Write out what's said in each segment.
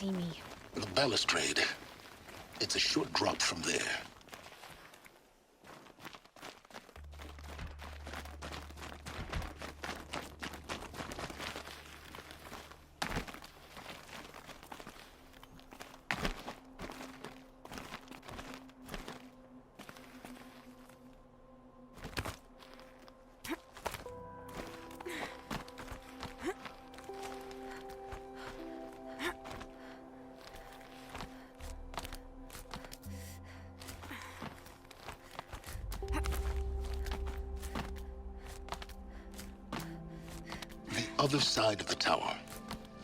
see me. The balustrade. It's a short drop from there. Other side of the tower.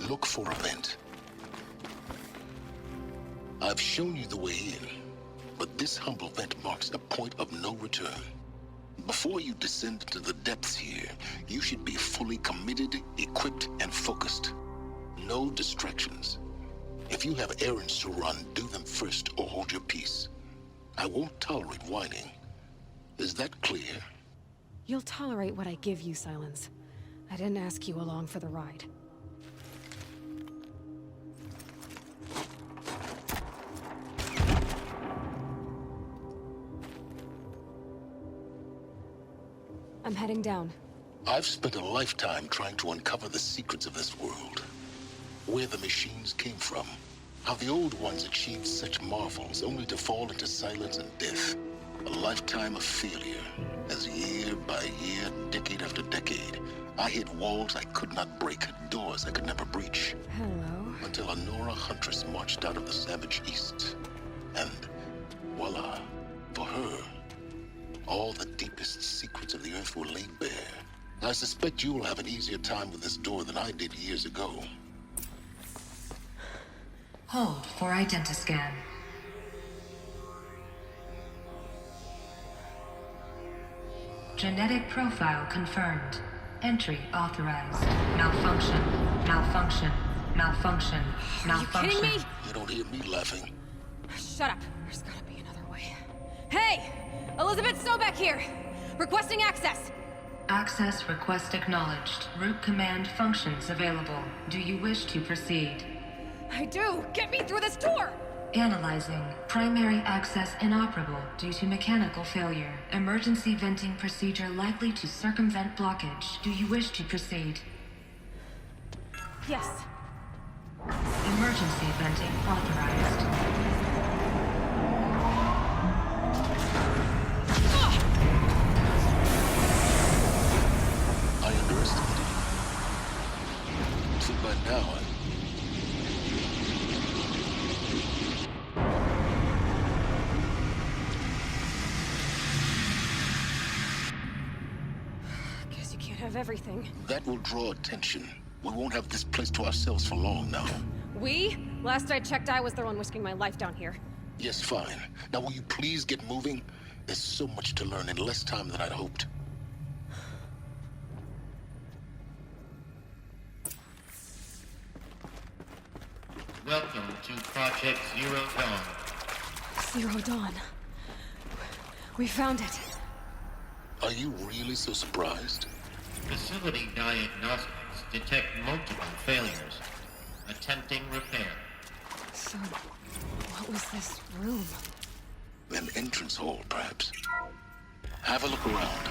Look for a vent. I've shown you the way in, but this humble vent marks a point of no return. Before you descend into the depths here, you should be fully committed, equipped, and focused. No distractions. If you have errands to run, do them first or hold your peace. I won't tolerate whining. Is that clear? You'll tolerate what I give you, Silence. I didn't ask you along for the ride. I'm heading down. I've spent a lifetime trying to uncover the secrets of this world. Where the machines came from. How the old ones achieved such marvels only to fall into silence and death. A lifetime of failure, as year by year, decade after decade, I hit walls I could not break, doors I could never breach. Hello. Until a Nora huntress marched out of the savage east. And voila, for her, all the deepest secrets of the earth were laid bare. I suspect you will have an easier time with this door than I did years ago. Hold for identiscan. Genetic profile confirmed. Entry authorized. Malfunction. Malfunction. Malfunction. Malfunction. Are you kidding me? You don't hear me laughing. Shut up. There's gotta be another way. Hey! Elizabeth Sobeck here! Requesting access! Access request acknowledged. Root command functions available. Do you wish to proceed? I do! Get me through this door! Analyzing. Primary access inoperable due to mechanical failure. Emergency venting procedure likely to circumvent blockage. Do you wish to proceed? Yes. Emergency venting authorized. I underestimated you. So by now, Guess you can't have everything. that will draw attention. We won't have this place to ourselves for long now. We? Last I checked, I was the one risking my life down here. Yes, fine. Now will you please get moving? There's so much to learn in less time than I'd hoped. Welcome to Project Zero Dawn. Zero Dawn. We found it. Are you really so surprised? Facility diagnostics detect multiple failures. Attempting repair. So, what was this room? An entrance hall, perhaps. Have a look around.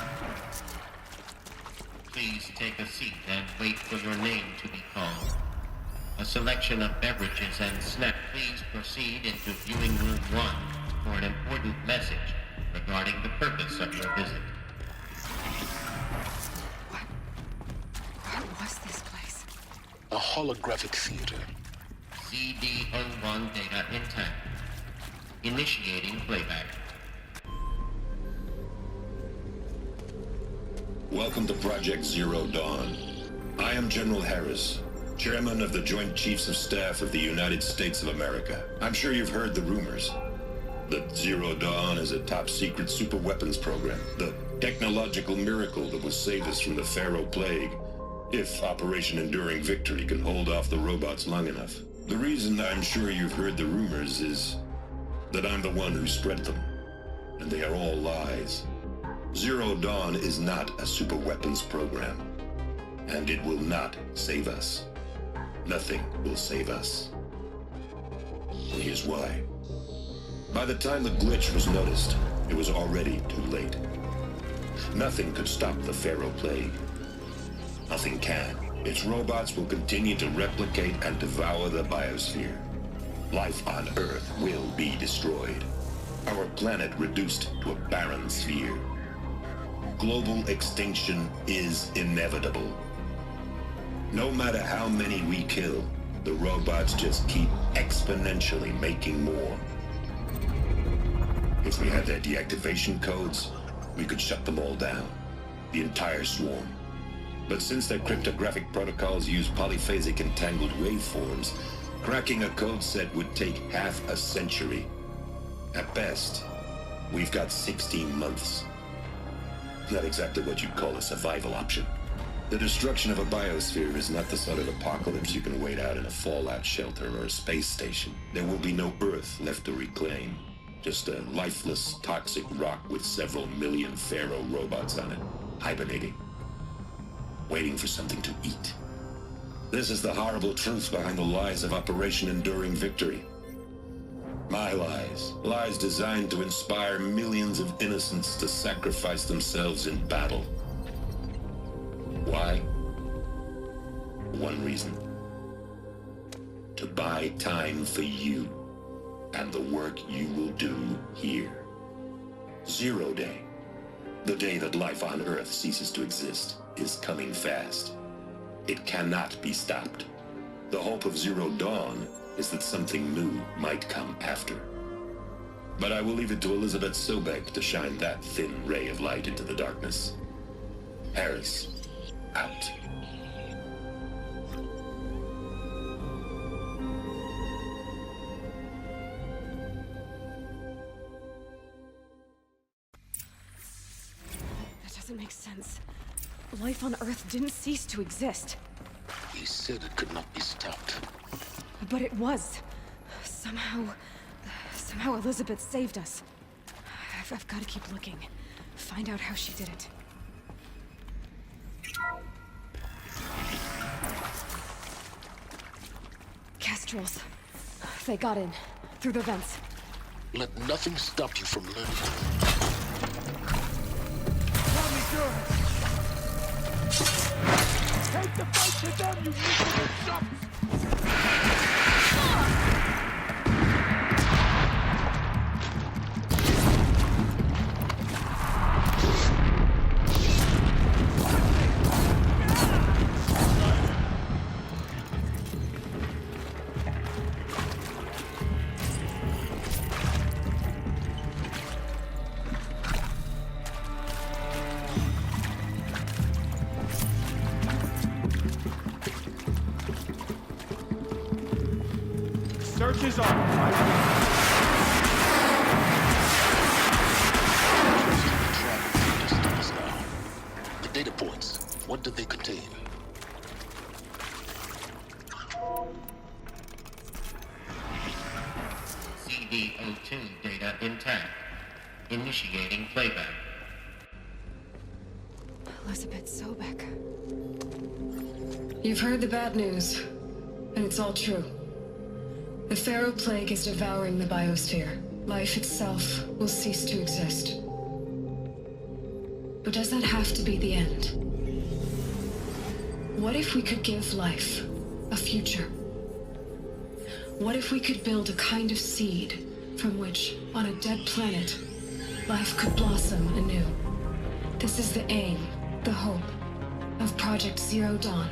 Please take a seat and wait for your name to be called. A selection of beverages and snacks. Please proceed into viewing room 1 for an important message regarding the purpose of your visit. What was this place? A holographic theater. CD01 data intact. Initiating playback. Welcome to Project Zero Dawn. I am General Harris, Chairman of the Joint Chiefs of Staff of the United States of America. I'm sure you've heard the rumors that Zero Dawn is a top-secret superweapons program, the technological miracle that will save us from the Pharaoh Plague, if Operation Enduring Victory can hold off the robots long enough. The reason I'm sure you've heard the rumors is that I'm the one who spread them, and they are all lies. Zero Dawn is not a superweapons program, and it will not save us. Nothing will save us. Here's why. By the time the glitch was noticed, it was already too late. Nothing could stop the Pharaoh Plague. Nothing can. Its robots will continue to replicate and devour the biosphere. Life on Earth will be destroyed. Our planet reduced to a barren sphere. Global extinction is inevitable. No matter how many we kill, the robots just keep exponentially making more. If we had their deactivation codes, we could shut them all down. The entire swarm. But since their cryptographic protocols use polyphasic entangled waveforms, cracking a code set would take half a century. At best, we've got 16 months. Not exactly what you'd call a survival option. The destruction of a biosphere is not the sort of apocalypse you can wait out in a fallout shelter or a space station. There will be no Earth left to reclaim. Just a lifeless, toxic rock with several million Pharaoh robots on it, hibernating, waiting for something to eat. This is the horrible truth behind the lies of Operation Enduring Victory. My lies. Lies designed to inspire millions of innocents to sacrifice themselves in battle. Why? One reason. To buy time for you and the work you will do here. 0 Day. The day that life on Earth ceases to exist is coming fast. It cannot be stopped. The hope of Zero Dawn is that something new might come after. But I will leave it to Elizabeth Sobek to shine that thin ray of light into the darkness. Harris, out. That doesn't make sense. Life on Earth didn't cease to exist. He said it could not be stopped. But it was. Somehow Elizabeth saved us. I've got to keep looking. Find out how she did it. Kestrels. They got in. Through the vents. Let nothing stop you from learning. Take the fight to them, you miserable chumps! Search is on. The data points, what do they contain? CD02 data intact. Initiating playback. Elizabeth Sobek. You've heard the bad news, and it's all true. The Pharaoh Plague is devouring the biosphere. Life itself will cease to exist. But does that have to be the end? What if we could give life a future? What if we could build a kind of seed from which, on a dead planet, life could blossom anew? This is the aim, the hope, of Project Zero Dawn.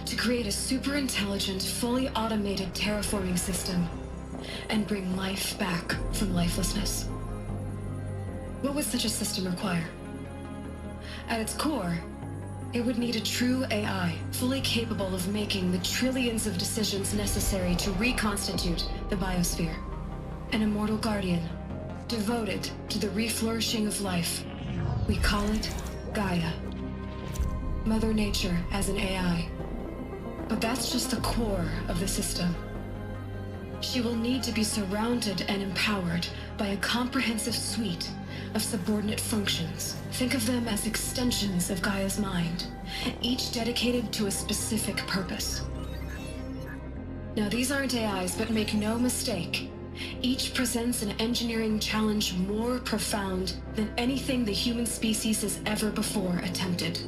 To create a super-intelligent, fully automated terraforming system and bring life back from lifelessness. What would such a system require? At its core, it would need a true AI, fully capable of making the trillions of decisions necessary to reconstitute the biosphere. An immortal guardian, devoted to the reflourishing of life. We call it Gaia. Mother Nature as an AI. But that's just the core of the system. She will need to be surrounded and empowered by a comprehensive suite of subordinate functions. Think of them as extensions of Gaia's mind, each dedicated to a specific purpose. Now, these aren't AIs, but make no mistake. Each presents an engineering challenge more profound than anything the human species has ever before attempted.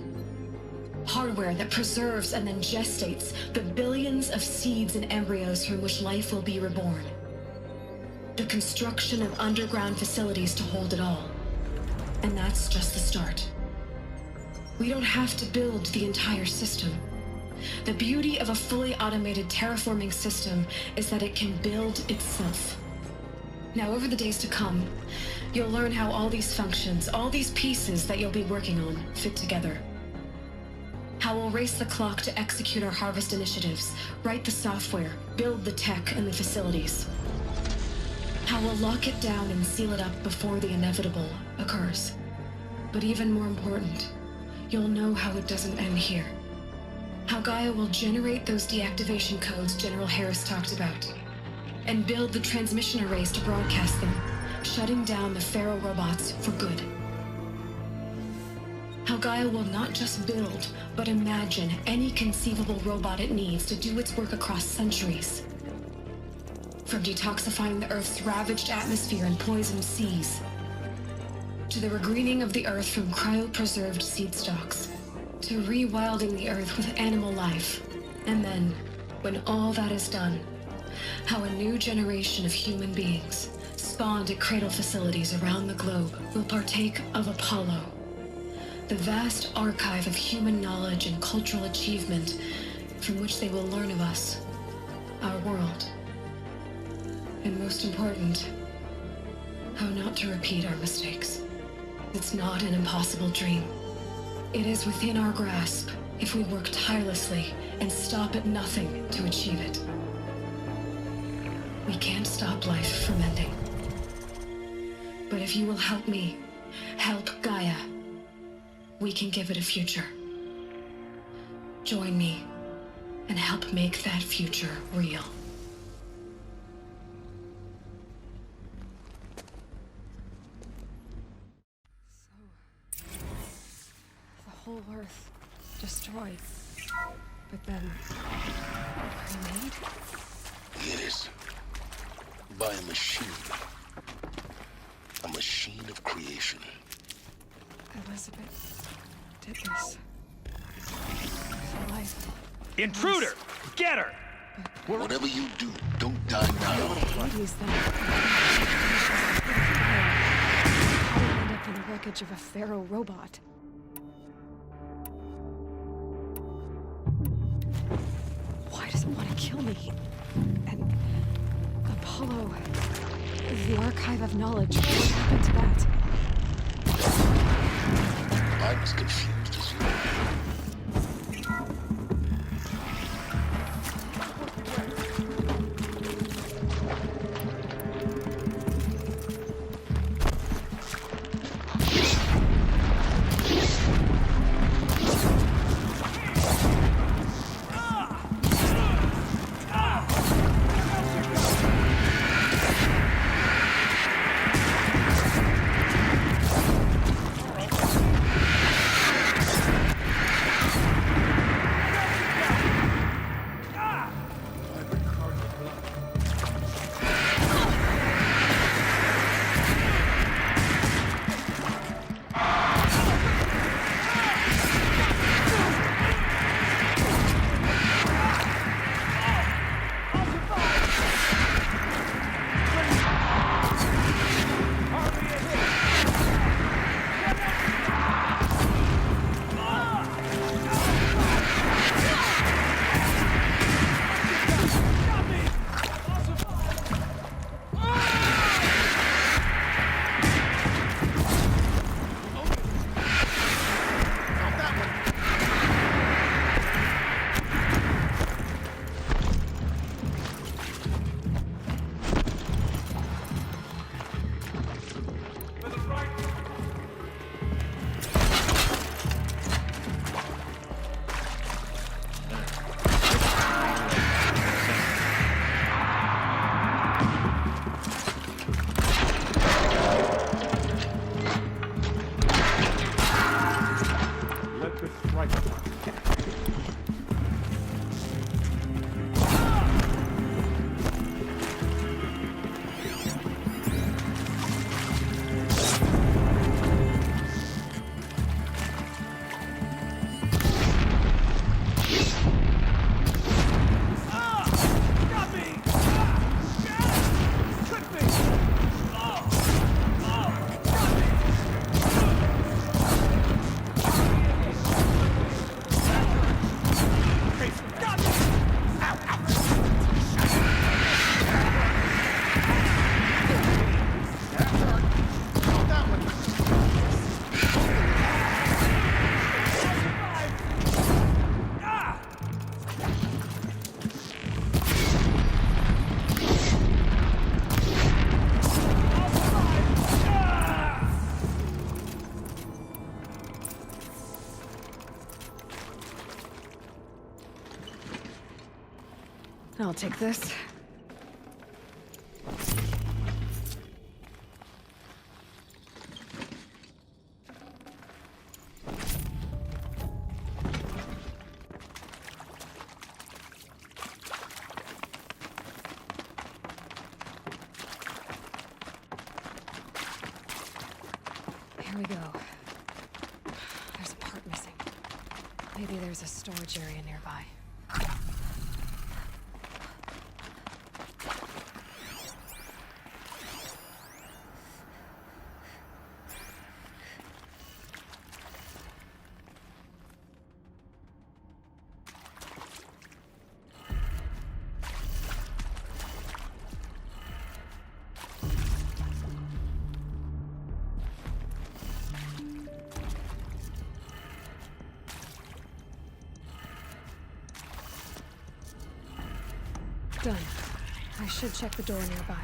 Hardware that preserves and then gestates the billions of seeds and embryos from which life will be reborn. The construction of underground facilities to hold it all. And that's just the start. We don't have to build the entire system. The beauty of a fully automated terraforming system is that it can build itself. Now, over the days to come, you'll learn how all these functions, all these pieces that you'll be working on, fit together. How we'll race the clock to execute our harvest initiatives, write the software, build the tech and the facilities. How we'll lock it down and seal it up before the inevitable occurs. But even more important, you'll know how it doesn't end here. How Gaia will generate those deactivation codes General Harris talked about, and build the transmission arrays to broadcast them, shutting down the Pharaoh robots for good. How Gaia will not just build, but imagine any conceivable robot it needs to do its work across centuries. From detoxifying the Earth's ravaged atmosphere and poisoned seas, to the regreening of the Earth from cryopreserved seed stocks, to rewilding the Earth with animal life. And then, when all that is done, how a new generation of human beings, spawned at cradle facilities around the globe, will partake of Apollo, the vast archive of human knowledge and cultural achievement from which they will learn of us, our world. And most important, how not to repeat our mistakes. It's not an impossible dream. It is within our grasp if we work tirelessly and stop at nothing to achieve it. We can't stop life from ending. But if you will help me, help Gaia, we can give it a future. Join me and help make that future real. Whole Earth destroyed, but then remade? Yes. By a machine. A machine of creation. Elizabeth did this. For life. Intruder! Get her! Whatever you do, don't die now. Hades, then. How did end up in the wreckage of a Pharaoh robot? Why does it want to kill me? And Apollo, the archive of knowledge, what happened to that? I'm as confused as you. I'll take this. Here we go. There's a part missing. Maybe there's a storage area nearby. Done. I should check the door nearby.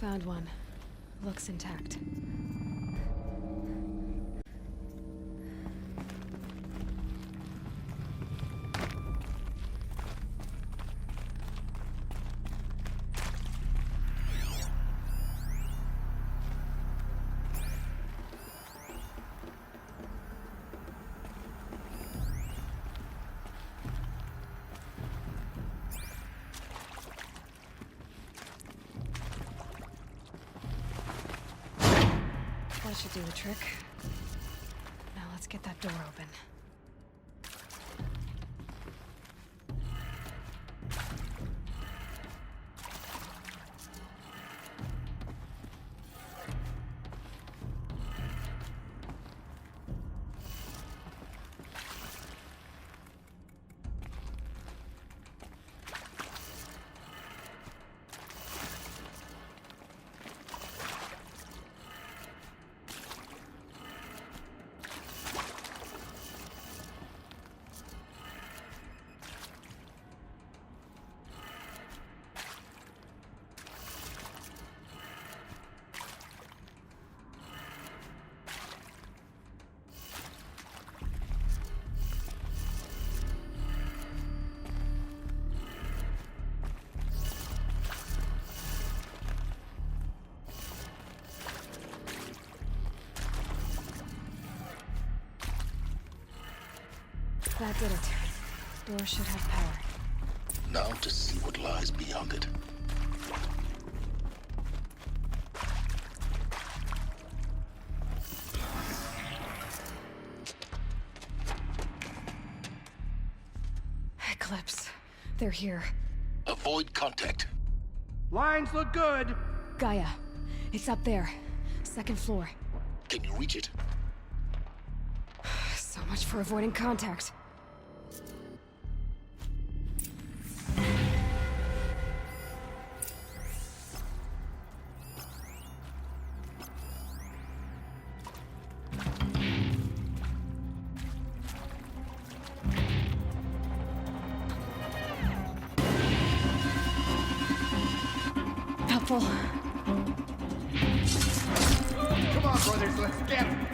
Found one. Looks intact. That should do the trick. Now let's get that door open. That did it. Door should have power. Now to see what lies beyond it. Eclipse. They're here. Avoid contact. Lines look good. Gaia. It's up there. Second floor. Can you reach it? So much for avoiding contact. Helpful. Come on, brothers, let's get him.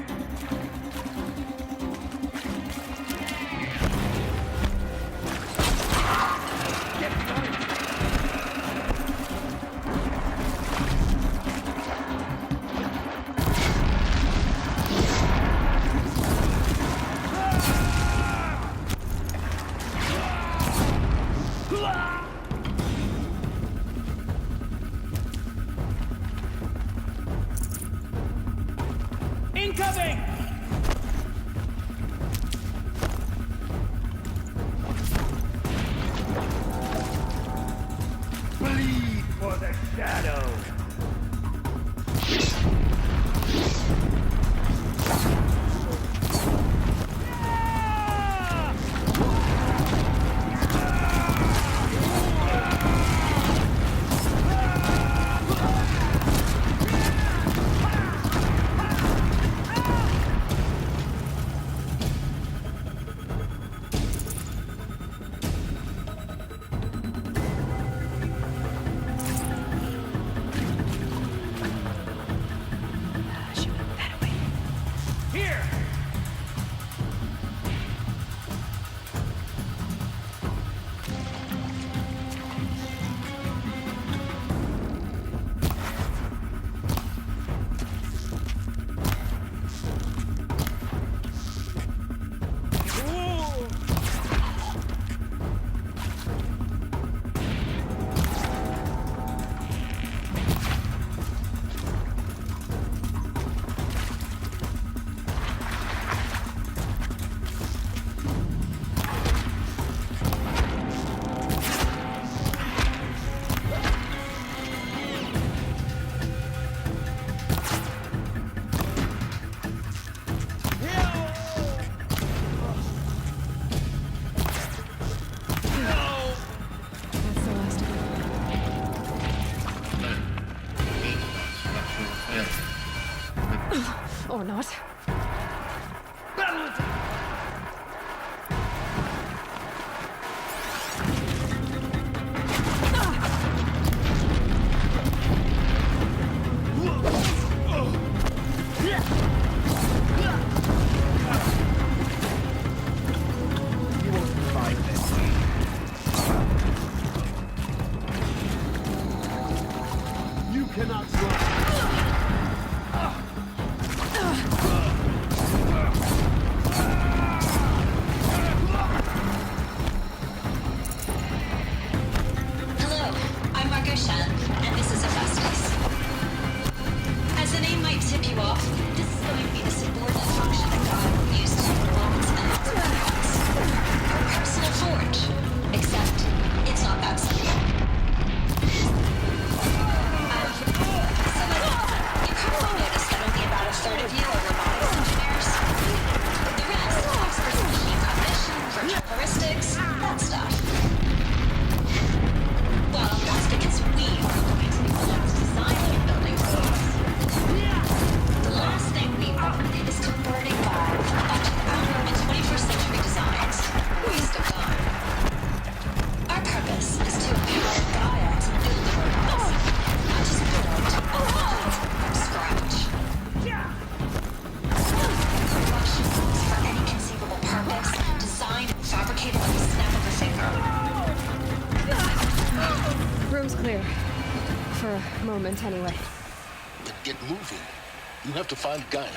Incoming! to a failure. Or not. You cannot run. Hello, I'm Margot Shen, and this is Hephaestus. As the name might tip you off, this is going to be the subordinate function that God will use to influence and optimize. Her personal forge. Except, it's not that simple. You probably noticed that only about a third of you are robotics engineers. The rest, experts in machine cognition, virtual heuristics, that stuff. Well, that's because we are going to be the ones designing and building robots. The last thing we are is converting life onto our and 21st century designs. Waste of time. Our purpose is to empower Gaia to build the robots. Not just build, but from scratch. Productions for any conceivable purpose, designed and fabricated with the snap of a finger. Room's clear. For a moment, anyway. Then get moving. You have to find Gaia.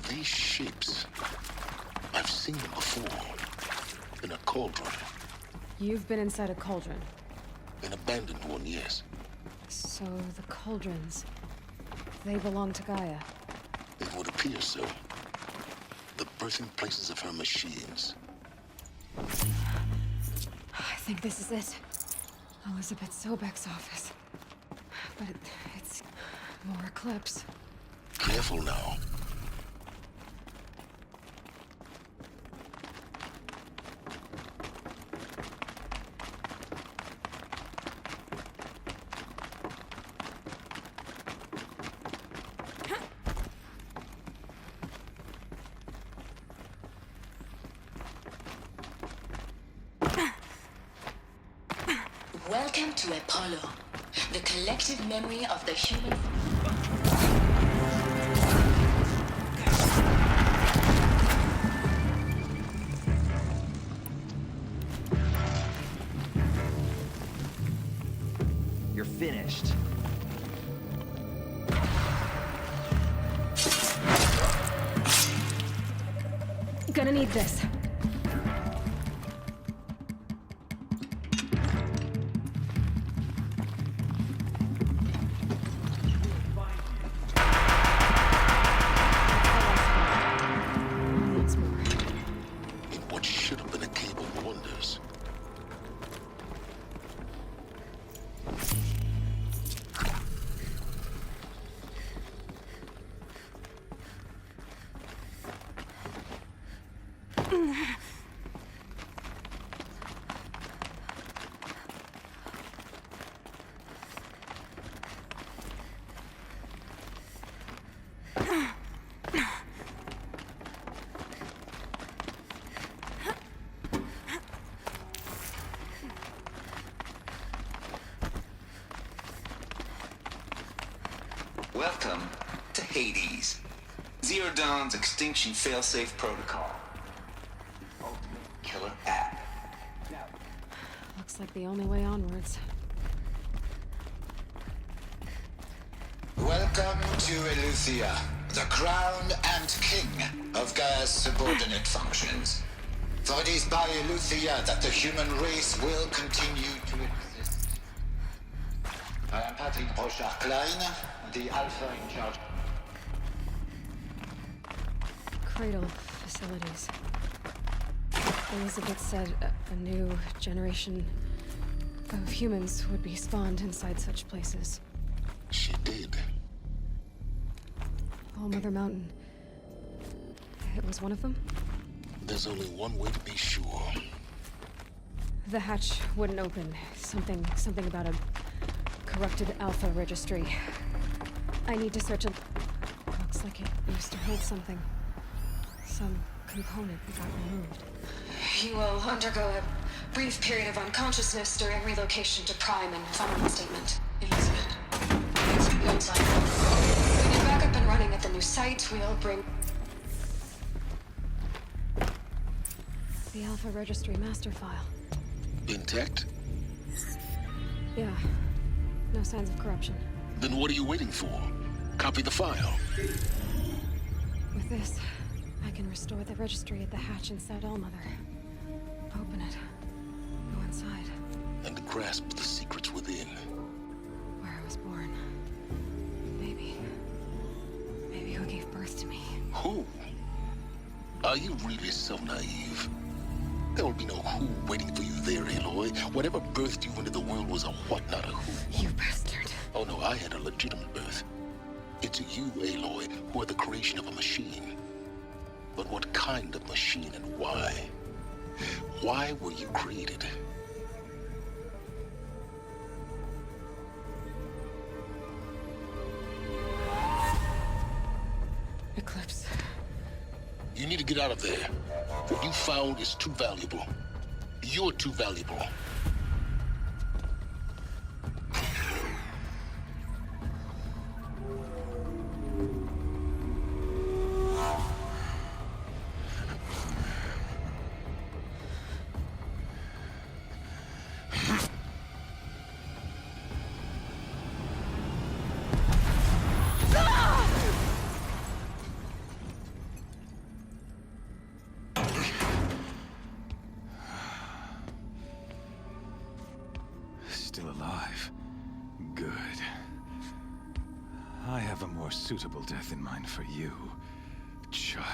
These shapes, I've seen them before. In a cauldron. You've been inside a cauldron. An abandoned one, yes. So the cauldrons, they belong to Gaia. It would appear so. The birthing places of her machines. I think this is it. Elizabeth Sobek's office. But it's more Eclipse. Careful now. Welcome to Apollo, the collective memory of the human... You're finished. Gonna need this. Once more. In what should have been a cave of wonders. Welcome to Hades, Zero Dawn's extinction failsafe protocol. The ultimate killer app. Looks like the only way onwards. Welcome to Eleuthia, the crown and king of Gaia's subordinate functions. For it is by Eleuthia that the human race will continue to exist. I am Patrick Brochard-Klein, the Alpha in charge. Cradle facilities. Elizabeth said a new generation of humans would be spawned inside such places. She did. All Mother Mountain. It was one of them? There's only one way to be sure. The hatch wouldn't open. Something about a corrupted Alpha registry. I need to search it. Looks like it used to hold something. Some component that got removed. You will undergo a brief period of unconsciousness during relocation to Prime and following statement. Elizabeth. It's a good sign. When you're back up and running at the new site, we'll bring... The Alpha registry master file. Intact? Yeah. No signs of corruption. Then what are you waiting for? Copy the file. With this, I can restore the registry at the hatch inside Allmother. Open it. Go inside. And grasp the secrets within. Where I was born. Maybe who gave birth to me. Who? Are you really so naive? There will be no who waiting for you there, Aloy. Whatever birthed you into the world was a what, not a who. You bastard. Oh no, I had a legitimate birth. It's you, Aloy, who are the creation of a machine. But what kind of machine and why? Why were you created? Eclipse. You need to get out of there. What you found is too valuable. You're too valuable. Still alive. Good. I have a more suitable death in mind for you, child.